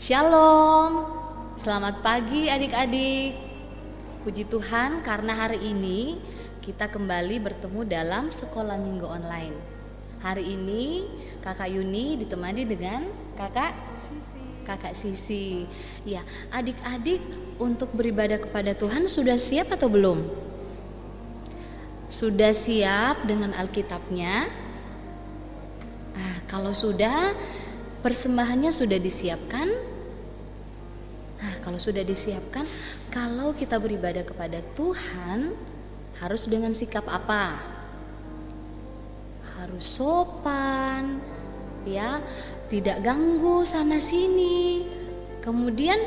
Shalom, selamat pagi adik-adik. Puji Tuhan karena hari ini kita kembali bertemu dalam sekolah minggu online. Hari ini Kakak Yuni ditemani dengan Kakak Sisi. Ya, adik-adik untuk beribadah kepada Tuhan sudah siap atau belum? Sudah siap dengan Alkitabnya? Kalau sudah, persembahannya sudah disiapkan. Kalau sudah disiapkan, kalau kita beribadah kepada Tuhan harus dengan sikap apa? Harus sopan, ya, tidak ganggu sana sini. Kemudian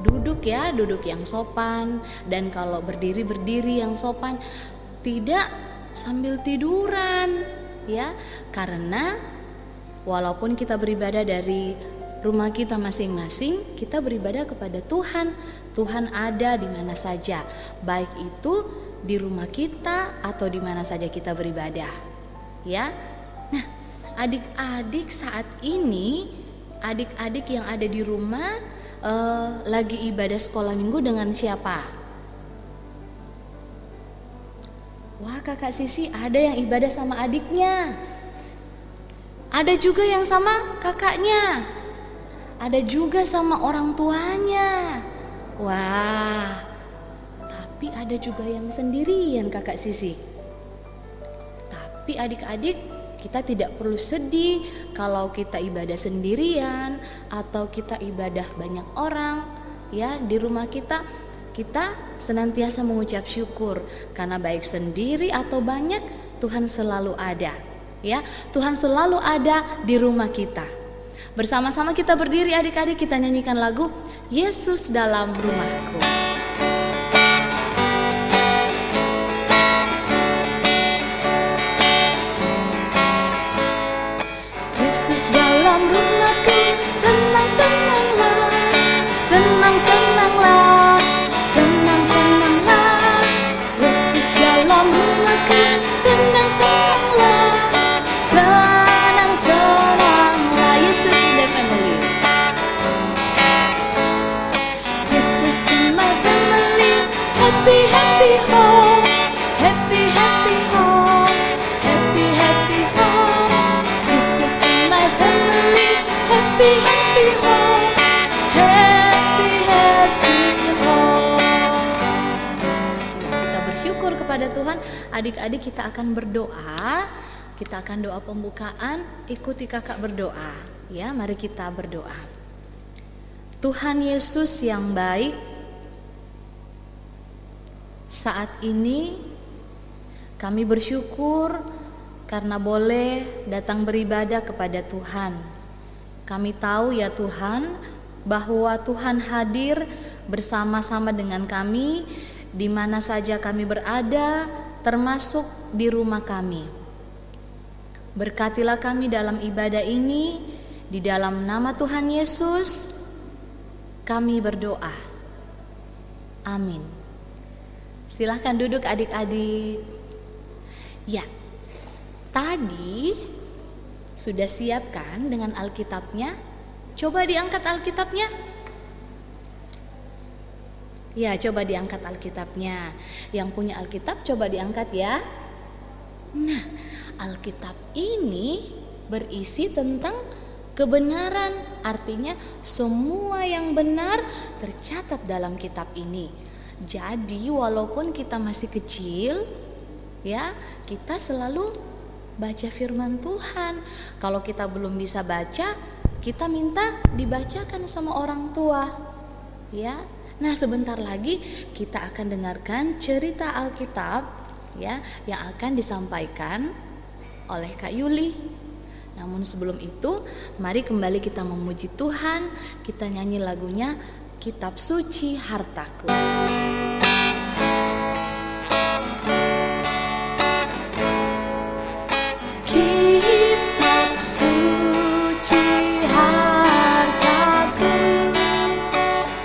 duduk yang sopan, dan kalau berdiri yang sopan, tidak sambil tiduran, ya, karena walaupun kita beribadah dari rumah kita masing-masing, kita beribadah kepada Tuhan. Tuhan ada di mana saja, baik itu di rumah kita atau di mana saja kita beribadah, ya. Nah, adik-adik saat ini, adik-adik yang ada di rumah lagi ibadah sekolah minggu dengan siapa? Wah, Kakak Sisi ada yang ibadah sama adiknya. Ada juga yang sama kakaknya. Ada juga sama orang tuanya. Wah, tapi ada juga yang sendirian Kakak Sisi. Tapi adik-adik, kita tidak perlu sedih kalau kita ibadah sendirian atau kita ibadah banyak orang, ya, di rumah kita. Kita senantiasa mengucap syukur karena baik sendiri atau banyak, Tuhan selalu ada. Ya, Tuhan selalu ada di rumah kita. Bersama-sama kita berdiri adik-adik, kita nyanyikan lagu Yesus dalam rumahku. Yesus dalam rumahku, senang-senanglah, senang-senanglah, senang-senanglah. Yesus dalam rumahku, senang-senanglah, senang-senanglah. Yesus in the family. Jesus in my family. Happy, happy home. Happy, happy home. Happy, happy home. Jesus in my family. Happy, happy home. Happy, happy home. Kita bersyukur kepada Tuhan. Adik-adik, kita akan berdoa. Kita akan doa pembukaan. Ikuti kakak berdoa, ya. Mari kita berdoa. Tuhan Yesus yang baik, saat ini kami bersyukur karena boleh datang beribadah kepada Tuhan. Kami tahu ya Tuhan, bahwa Tuhan hadir bersama-sama dengan kami di mana saja kami berada, termasuk di rumah kami. Berkatilah kami dalam ibadah ini, di dalam nama Tuhan Yesus kami berdoa. Amin. Silahkan duduk adik-adik. Ya, tadi sudah siap kan dengan Alkitabnya? Coba diangkat Alkitabnya. Ya, coba diangkat Alkitabnya. Yang punya Alkitab coba diangkat ya. Nah, Alkitab ini berisi tentang kebenaran, artinya semua yang benar tercatat dalam kitab ini. Jadi walaupun kita masih kecil, ya, kita selalu baca firman Tuhan. Kalau kita belum bisa baca, kita minta dibacakan sama orang tua, ya. Nah, sebentar lagi kita akan dengarkan cerita Alkitab, ya, yang akan disampaikan oleh Kak Yuli. Namun sebelum itu, mari kembali kita memuji Tuhan. Kita nyanyi lagunya Kitab Suci Hartaku. Kitab suci hartaku,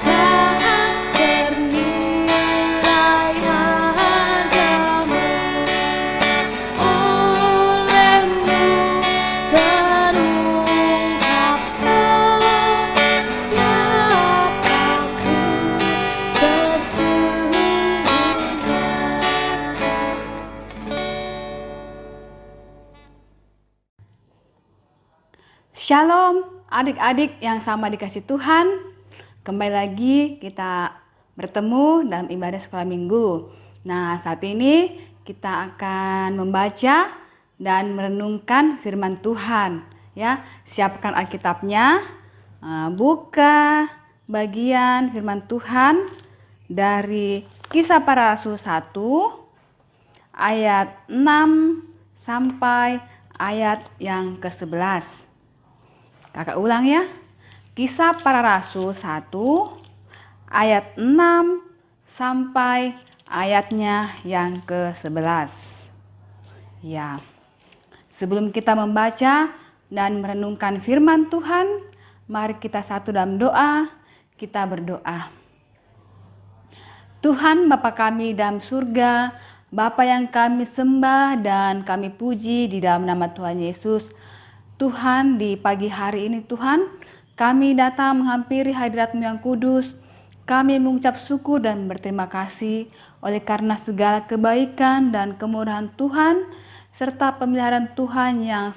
tak ternilai hargamu, olehmu terungkapkan Shalom adik-adik yang sama dikasih Tuhan. Kembali lagi kita bertemu dalam ibadah sekolah minggu. Nah, saat ini kita akan membaca dan merenungkan firman Tuhan. Ya, siapkan Alkitabnya. Buka bagian firman Tuhan dari Kisah Para Rasul 1 ayat 6 sampai ayat yang ke-11. Kakak ulang ya. Kisah Para Rasul 1 ayat 6 sampai ayatnya yang ke-11. Ya. Sebelum kita membaca dan merenungkan firman Tuhan, mari kita satu dalam doa. Kita berdoa. Tuhan Bapa kami dalam surga, Bapa yang kami sembah dan kami puji di dalam nama Tuhan Yesus. Tuhan, di pagi hari ini Tuhan, kami datang menghampiri hadirat-Mu yang kudus. Kami mengucap syukur dan berterima kasih oleh karena segala kebaikan dan kemurahan Tuhan, serta pemeliharaan Tuhan yang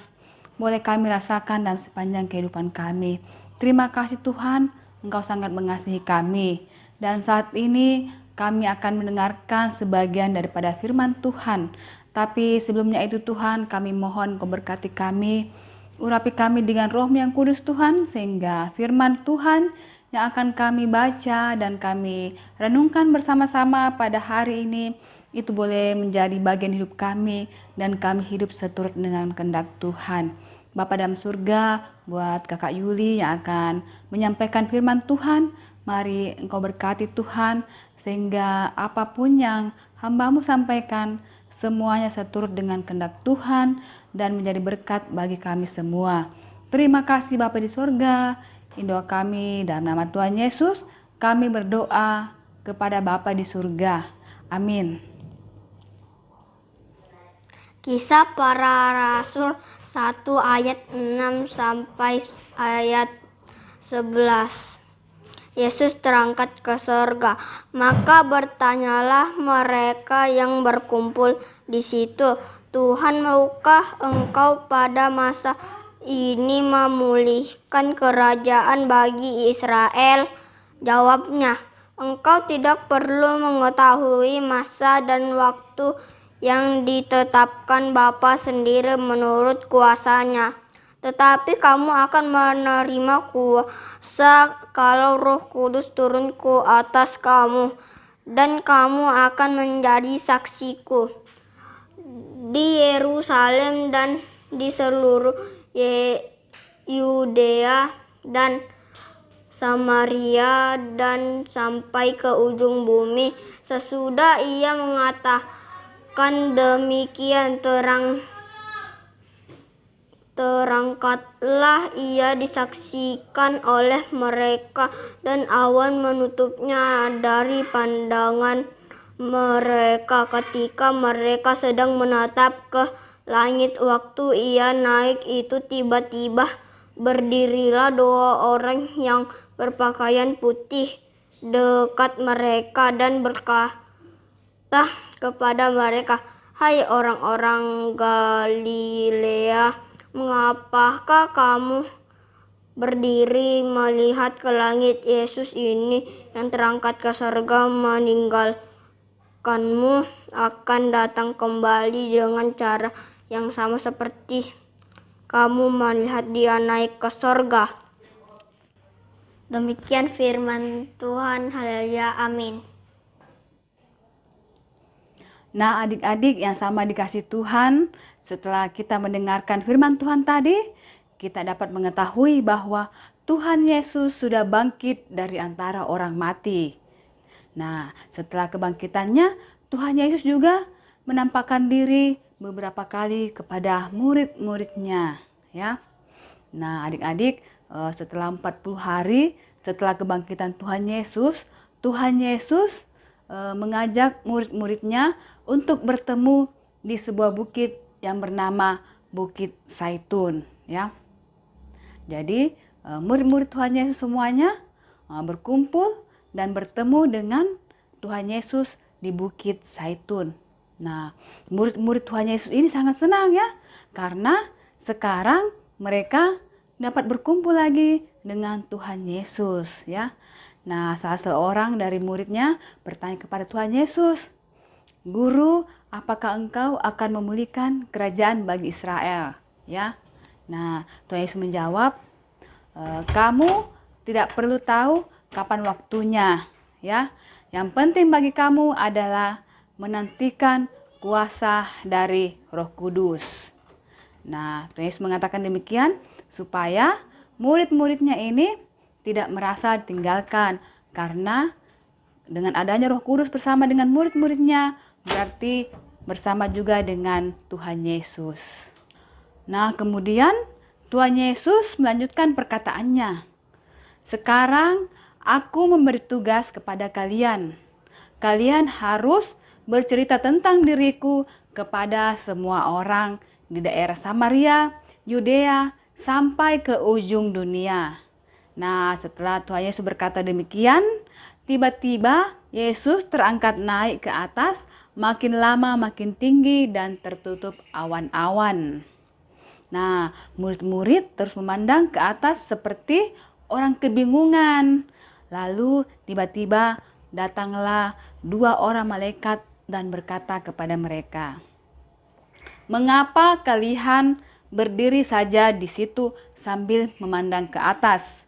boleh kami rasakan dalam sepanjang kehidupan kami. Terima kasih Tuhan, Engkau sangat mengasihi kami. Dan saat ini kami akan mendengarkan sebagian daripada firman Tuhan. Tapi sebelumnya itu Tuhan, kami mohon Engkau berkati kami. Urapi kami dengan Roh-Mu yang kudus Tuhan, sehingga firman Tuhan yang akan kami baca dan kami renungkan bersama-sama pada hari ini, itu boleh menjadi bagian hidup kami dan kami hidup seturut dengan kehendak Tuhan. Bapa dalam surga, buat Kakak Yuli yang akan menyampaikan firman Tuhan, mari Engkau berkati Tuhan, sehingga apapun yang hamba-Mu sampaikan, semuanya seturut dengan kehendak Tuhan dan menjadi berkat bagi kami semua. Terima kasih Bapa di surga. Doa kami dalam nama Tuhan Yesus, kami berdoa kepada Bapa di surga. Amin. Kisah Para Rasul 1 ayat 6 sampai ayat 11. Yesus terangkat ke surga. Maka bertanyalah mereka yang berkumpul di situ, Tuhan, maukah Engkau pada masa ini memulihkan kerajaan bagi Israel? Jawabnya, Engkau tidak perlu mengetahui masa dan waktu yang ditetapkan Bapa sendiri menurut kuasanya. Tetapi kamu akan menerima kuasa kalau Roh Kudus turun ke atas kamu, dan kamu akan menjadi saksiku di Yerusalem dan di seluruh Yudea dan Samaria dan sampai ke ujung bumi. Sesudah ia mengatakan demikian, terangkatlah ia disaksikan oleh mereka, dan awan menutupnya dari pandangan mereka. Ketika mereka sedang menatap ke langit waktu ia naik itu, tiba-tiba berdirilah dua orang yang berpakaian putih dekat mereka dan berkata kepada mereka, "Hai orang-orang Galilea, mengapakah kamu berdiri melihat ke langit? Yesus ini yang terangkat ke surga meninggalkanmu akan datang kembali dengan cara yang sama seperti kamu melihat dia naik ke surga." Demikian firman Tuhan. Haleluya. Amin. Nah, adik-adik yang sama dikasih Tuhan, setelah kita mendengarkan firman Tuhan tadi, kita dapat mengetahui bahwa Tuhan Yesus sudah bangkit dari antara orang mati. Nah, setelah kebangkitannya, Tuhan Yesus juga menampakkan diri beberapa kali kepada murid-muridnya, ya. Nah, adik-adik, setelah 40 hari setelah kebangkitan Tuhan Yesus mengajak murid-muridnya untuk bertemu di sebuah bukit yang bernama Bukit Zaitun, ya. Jadi murid-murid Tuhan Yesus semuanya berkumpul dan bertemu dengan Tuhan Yesus di Bukit Zaitun. Nah, murid-murid Tuhan Yesus ini sangat senang ya, karena sekarang mereka dapat berkumpul lagi dengan Tuhan Yesus, ya. Nah, salah seorang dari muridnya bertanya kepada Tuhan Yesus, "Guru, apakah engkau akan memulihkan kerajaan bagi Israel?" Ya. Nah, Tuhan Yesus menjawab, "Kamu tidak perlu tahu kapan waktunya, ya. Yang penting bagi kamu adalah menantikan kuasa dari Roh Kudus." Nah, Tuhan Yesus mengatakan demikian supaya murid-muridnya ini tidak merasa ditinggalkan, karena dengan adanya Roh Kudus bersama dengan murid-muridnya berarti bersama juga dengan Tuhan Yesus. Nah, kemudian Tuhan Yesus melanjutkan perkataannya. "Sekarang aku memberi tugas kepada kalian. Kalian harus bercerita tentang diriku kepada semua orang di daerah Samaria, Yudea, sampai ke ujung dunia." Nah, setelah Tuhan Yesus berkata demikian, tiba-tiba Yesus terangkat naik ke atas, makin lama makin tinggi dan tertutup awan-awan. Nah, murid-murid terus memandang ke atas seperti orang kebingungan. Lalu tiba-tiba datanglah 2 orang malaikat dan berkata kepada mereka, "Mengapa kalian berdiri saja di situ sambil memandang ke atas?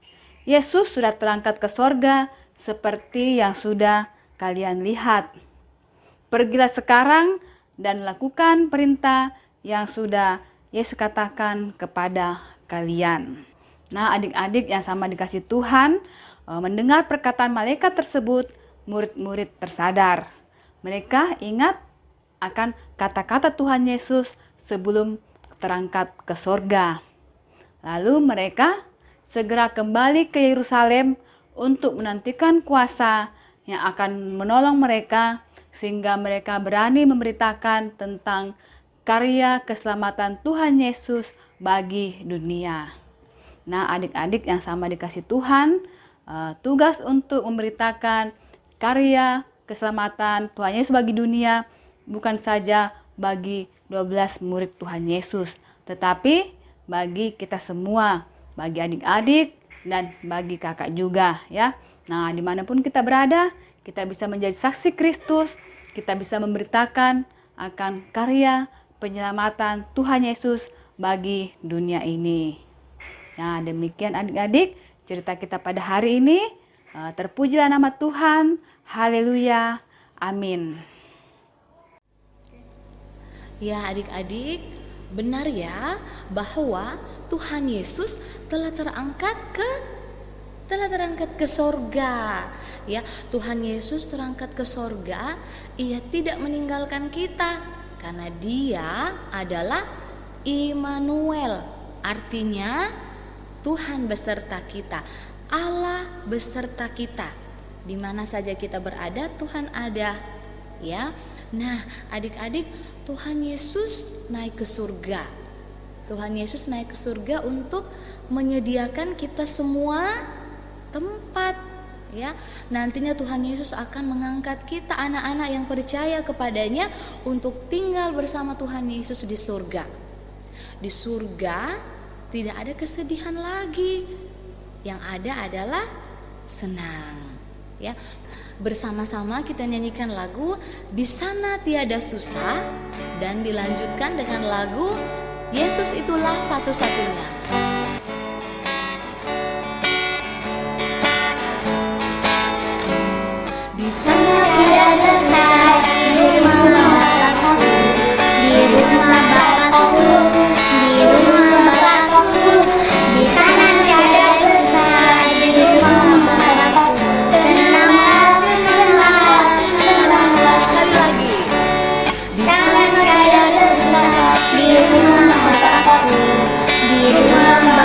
Yesus sudah terangkat ke sorga seperti yang sudah kalian lihat. Pergilah sekarang dan lakukan perintah yang sudah Yesus katakan kepada kalian." Nah, adik-adik yang sama dikasih Tuhan, mendengar perkataan malaikat tersebut, murid-murid tersadar. Mereka ingat akan kata-kata Tuhan Yesus sebelum terangkat ke sorga. Lalu mereka segera kembali ke Yerusalem untuk menantikan kuasa yang akan menolong mereka sehingga mereka berani memberitakan tentang karya keselamatan Tuhan Yesus bagi dunia. Nah, adik-adik yang sama dikasih Tuhan, tugas untuk memberitakan karya keselamatan Tuhan Yesus bagi dunia bukan saja bagi 12 murid Tuhan Yesus, tetapi bagi kita semua, bagi adik-adik dan bagi kakak juga, ya. Nah, dimanapun kita berada, kita bisa menjadi saksi Kristus, kita bisa memberitakan akan karya penyelamatan Tuhan Yesus bagi dunia ini. Nah, demikian adik-adik cerita kita pada hari ini. Terpujilah nama Tuhan. Haleluya. Amin. Ya, adik-adik, benar ya bahwa Tuhan Yesus telah terangkat ke sorga. Ya, Tuhan Yesus terangkat ke sorga, Ia tidak meninggalkan kita karena Dia adalah Immanuel. Artinya Tuhan beserta kita, Allah beserta kita. Di mana saja kita berada, Tuhan ada. Ya. Nah, adik-adik, Tuhan Yesus naik ke surga. Tuhan Yesus naik ke surga untuk menyediakan kita semua tempat, ya. Nantinya Tuhan Yesus akan mengangkat kita anak-anak yang percaya kepadanya untuk tinggal bersama Tuhan Yesus di surga. Di surga tidak ada kesedihan lagi. Yang ada adalah senang, ya. Bersama-sama kita nyanyikan lagu "Di Sana Tiada Susah" dan dilanjutkan dengan lagu "Yesus Itulah Satu-satunya". Di sana tiada susah, di rumah Bapakku, di rumah Bapakku, di rumah Bapakku. Di sana tiada susah, di rumah Bapakku. Senanglah, senanglah, senanglah. Sekali lagi. Di sana tiada susah, di rumah Bapakku, di rumah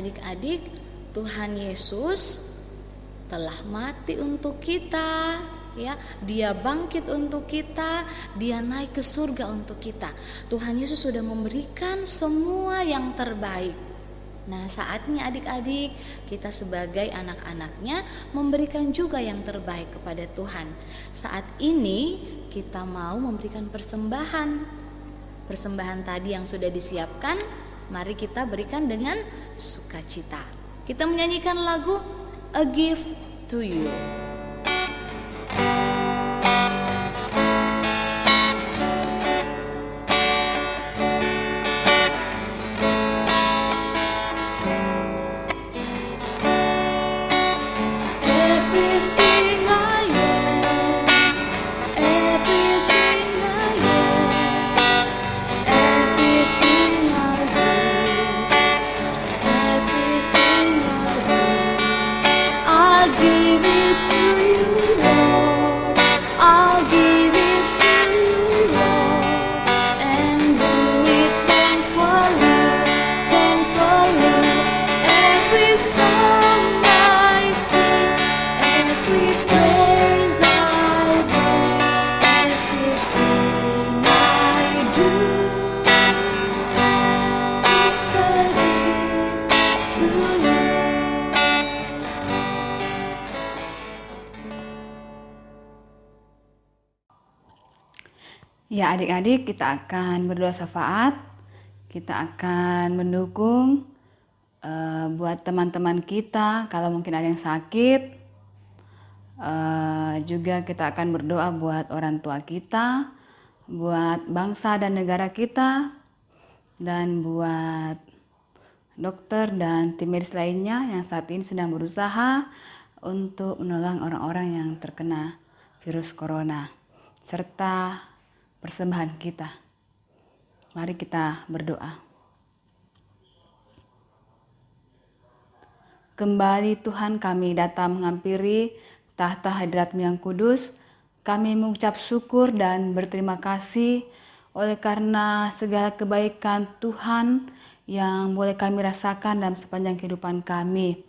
adik-adik, Tuhan Yesus telah mati untuk kita, ya. Dia bangkit untuk kita, dia naik ke surga untuk kita. Tuhan Yesus sudah memberikan semua yang terbaik. Nah, saatnya adik-adik, kita sebagai anak-anaknya memberikan juga yang terbaik kepada Tuhan. Saat ini kita mau memberikan persembahan. Persembahan tadi yang sudah disiapkan, mari kita berikan dengan sukacita. Kita menyanyikan lagu A Gift to You. Ya, adik-adik, kita akan berdoa syafaat. Kita akan mendukung buat teman-teman kita kalau mungkin ada yang sakit. Juga kita akan berdoa buat orang tua kita, buat bangsa dan negara kita, dan buat dokter dan tim medis lainnya yang saat ini sedang berusaha untuk menolong orang-orang yang terkena virus corona, serta persembahan kita. Mari kita berdoa. Kembali Tuhan, kami datang menghampiri tahta hadirat-Mu yang kudus. Kami mengucap syukur dan berterima kasih oleh karena segala kebaikan Tuhan yang boleh kami rasakan dalam sepanjang kehidupan kami.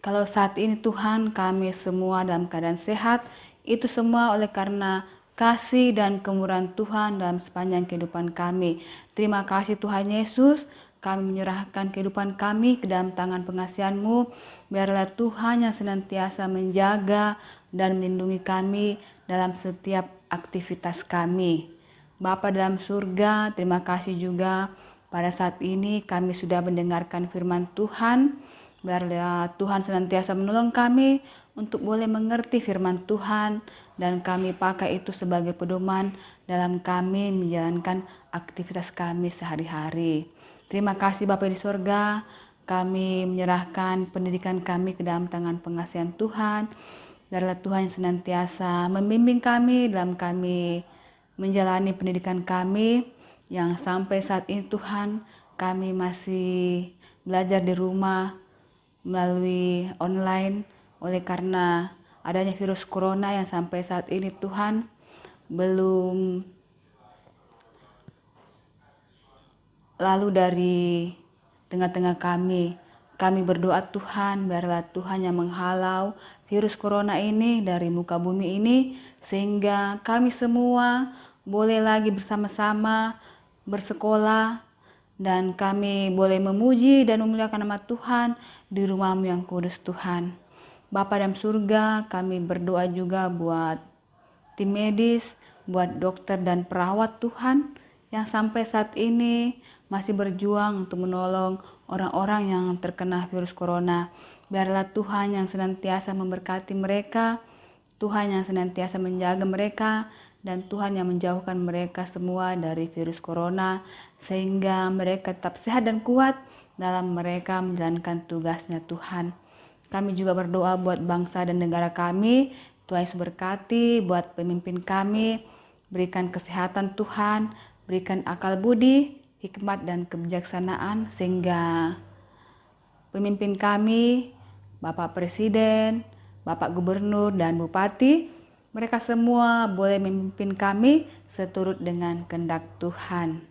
Kalau saat ini Tuhan, kami semua dalam keadaan sehat, itu semua oleh karena kasih dan kemurahan Tuhan dalam sepanjang kehidupan kami. Terima kasih Tuhan Yesus, kami menyerahkan kehidupan kami ke dalam tangan pengasihan-Mu. Biarlah Tuhan yang senantiasa menjaga dan melindungi kami dalam setiap aktivitas kami. Bapa dalam surga, terima kasih juga pada saat ini kami sudah mendengarkan firman Tuhan. Biarlah Tuhan senantiasa menolong kami untuk boleh mengerti firman Tuhan dan kami pakai itu sebagai pedoman dalam kami menjalankan aktivitas kami sehari-hari. Terima kasih Bapa di sorga, kami menyerahkan pendidikan kami ke dalam tangan pengasihan Tuhan. Biarlah Tuhan yang senantiasa membimbing kami dalam kami menjalani pendidikan kami yang sampai saat ini Tuhan kami masih belajar di rumah melalui online oleh karena adanya virus corona yang sampai saat ini Tuhan belum lalu dari tengah-tengah kami. Kami berdoa Tuhan, biarlah Tuhan yang menghalau virus corona ini dari muka bumi ini sehingga kami semua boleh lagi bersama-sama bersekolah dan kami boleh memuji dan memuliakan nama Tuhan di rumah-Mu yang kudus Tuhan. Bapa dalam surga, kami berdoa juga buat tim medis, buat dokter dan perawat Tuhan yang sampai saat ini masih berjuang untuk menolong orang-orang yang terkena virus corona. Biarlah Tuhan yang senantiasa memberkati mereka, Tuhan yang senantiasa menjaga mereka, dan Tuhan yang menjauhkan mereka semua dari virus corona sehingga mereka tetap sehat dan kuat dalam mereka menjalankan tugasnya Tuhan. Kami juga berdoa buat bangsa dan negara kami. Tuhan Yesus berkati buat pemimpin kami. Berikan kesehatan Tuhan, berikan akal budi, hikmat dan kebijaksanaan sehingga pemimpin kami, Bapak Presiden, Bapak Gubernur dan Bupati, mereka semua boleh memimpin kami seturut dengan kehendak Tuhan.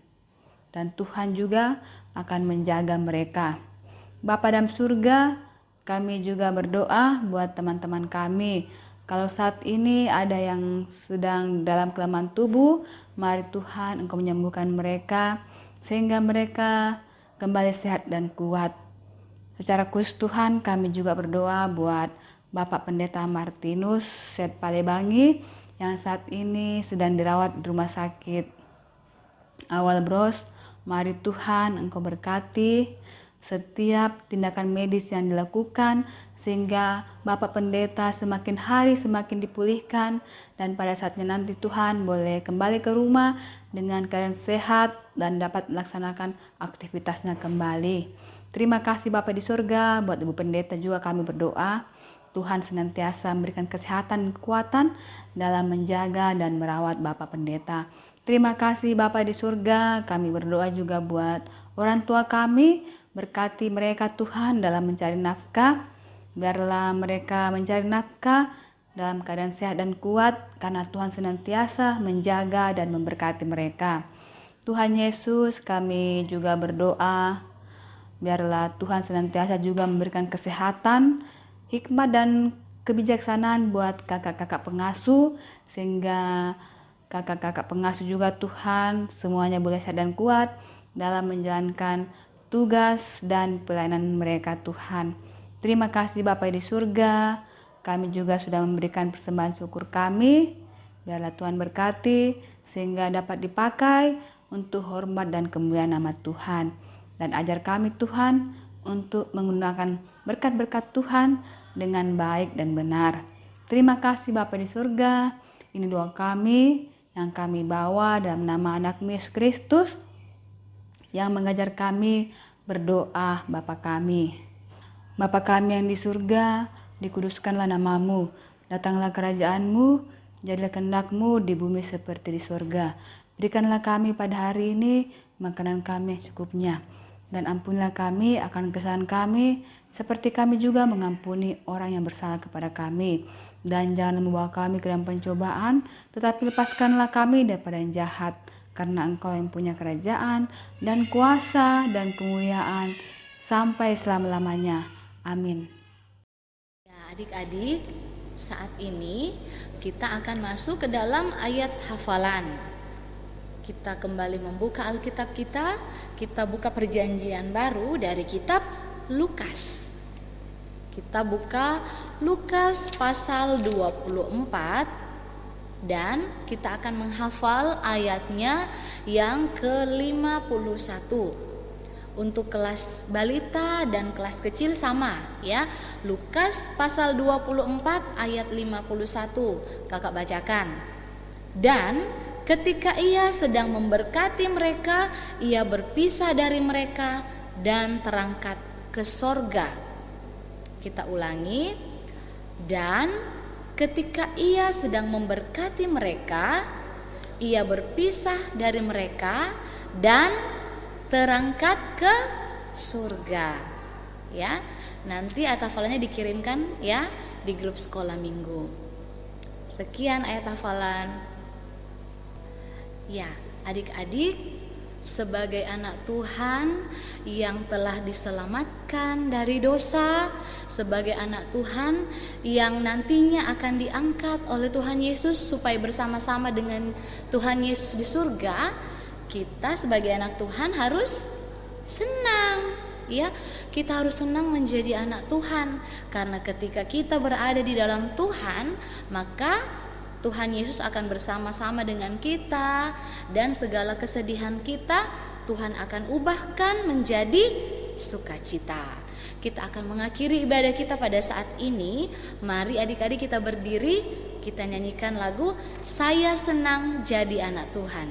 Dan Tuhan juga akan menjaga mereka. Bapa dalam surga, kami juga berdoa buat teman-teman kami. Kalau saat ini ada yang sedang dalam kelemahan tubuh, mari Tuhan Engkau menyembuhkan mereka sehingga mereka kembali sehat dan kuat. Secara khusus Tuhan, kami juga berdoa buat Bapak Pendeta Martinus Set Palebangi yang saat ini sedang dirawat di rumah sakit Awal Bros. Mari Tuhan Engkau berkati setiap tindakan medis yang dilakukan sehingga Bapak Pendeta semakin hari semakin dipulihkan dan pada saatnya nanti Tuhan boleh kembali ke rumah dengan keadaan sehat dan dapat melaksanakan aktivitasnya kembali. Terima kasih Bapak di surga, buat Ibu Pendeta juga kami berdoa Tuhan senantiasa memberikan kesehatan dan kekuatan dalam menjaga dan merawat Bapak Pendeta. Terima kasih Bapak di surga, kami berdoa juga buat orang tua kami. Berkati mereka Tuhan dalam mencari nafkah. Biarlah mereka mencari nafkah dalam keadaan sehat dan kuat karena Tuhan senantiasa menjaga dan memberkati mereka. Tuhan Yesus, kami juga berdoa biarlah Tuhan senantiasa juga memberikan kesehatan, hikmat dan kebijaksanaan buat kakak-kakak pengasuh sehingga kakak-kakak pengasuh juga Tuhan semuanya boleh sehat dan kuat dalam menjalankan tugas dan pelayanan mereka Tuhan. Terima kasih Bapa di surga. Kami juga sudah memberikan persembahan syukur kami. Biarlah Tuhan berkati sehingga dapat dipakai untuk hormat dan kemuliaan nama Tuhan. Dan ajar kami Tuhan untuk menggunakan berkat-berkat Tuhan dengan baik dan benar. Terima kasih Bapa di surga. Ini doa kami yang kami bawa dalam nama anak-Mu Yesus Kristus yang mengajar kami berdoa Bapa kami. Bapa kami yang di surga, dikuduskanlah nama-Mu, datanglah kerajaan-Mu, jadilah kehendak-Mu di bumi seperti di surga. Berikanlah kami pada hari ini makanan kami yang secukupnya, dan ampunilah kami akan kesalahan kami, seperti kami juga mengampuni orang yang bersalah kepada kami. Dan jangan membawa kami ke dalam pencobaan, tetapi lepaskanlah kami daripada yang jahat. Karena Engkau yang punya kerajaan dan kuasa dan kemuliaan sampai selama-lamanya. Amin. Ya, adik-adik, saat ini kita akan masuk ke dalam ayat hafalan. Kita kembali membuka Alkitab kita buka perjanjian baru dari kitab Lukas. Kita buka Lukas pasal 24 dan kita akan menghafal ayatnya yang ke-51. Untuk kelas balita dan kelas kecil sama ya. Lukas pasal 24 ayat 51. Kakak bacakan. Dan ketika ia sedang memberkati mereka, ia berpisah dari mereka dan terangkat ke sorga. Kita ulangi. Dan ketika ia sedang memberkati mereka, ia berpisah dari mereka dan terangkat ke surga. Ya, nanti ayat hafalannya dikirimkan ya di grup sekolah minggu. Sekian ayat hafalan. Ya, adik-adik, sebagai anak Tuhan yang telah diselamatkan dari dosa, sebagai anak Tuhan yang nantinya akan diangkat oleh Tuhan Yesus supaya bersama-sama dengan Tuhan Yesus di surga, kita sebagai anak Tuhan harus senang, ya. Kita harus senang menjadi anak Tuhan karena ketika kita berada di dalam Tuhan, maka Tuhan Yesus akan bersama-sama dengan kita dan segala kesedihan kita Tuhan akan ubahkan menjadi sukacita. Kita akan mengakhiri ibadah kita pada saat ini. Mari adik-adik kita berdiri, kita nyanyikan lagu Saya Senang Jadi Anak Tuhan.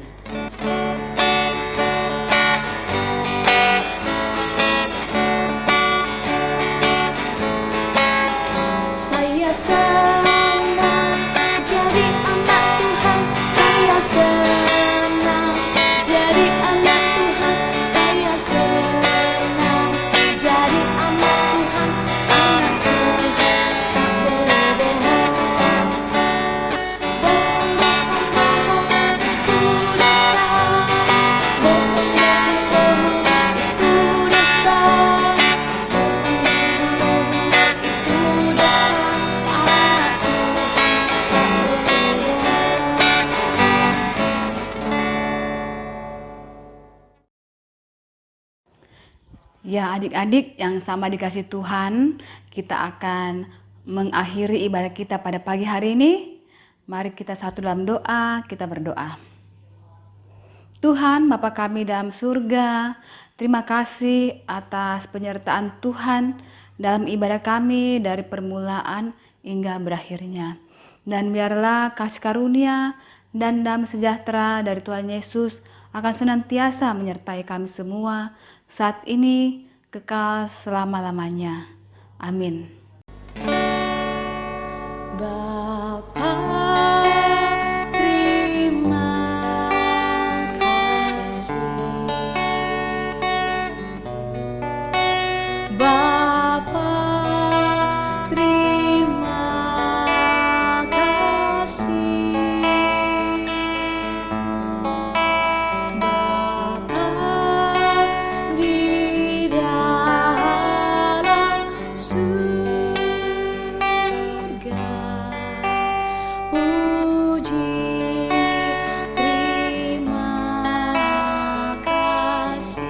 Saya senang jadi anak Tuhan, saya senang jadi anak Tuhan, saya senang jadi anak Tuhan, anak Tuhan tak boleh bohong. Bohong itu dosa, bohong itu dosa, bohong Ya, adik-adik yang sama dikasih Tuhan, kita akan mengakhiri ibadah kita pada pagi hari ini. Mari kita satu dalam doa, kita berdoa. Tuhan Bapa kami dalam surga, terima kasih atas penyertaan Tuhan dalam ibadah kami dari permulaan hingga berakhirnya. Dan biarlah kasih karunia dan damai sejahtera dari Tuhan Yesus akan senantiasa menyertai kami semua saat ini kekal selama-lamanya. Amin. Bapa, terima kasih. Bapa, terima kasih. Bapa di dalam surga, puji terima kasih.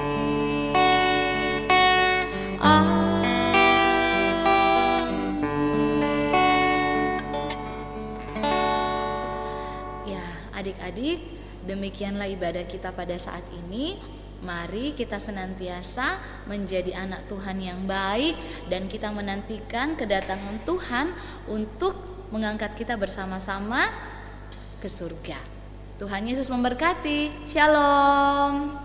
Ya, adik-adik, demikianlah ibadah kita pada saat ini. Mari kita senantiasa menjadi anak Tuhan yang baik dan kita menantikan kedatangan Tuhan untuk mengangkat kita bersama-sama ke surga. Tuhan Yesus memberkati. Shalom.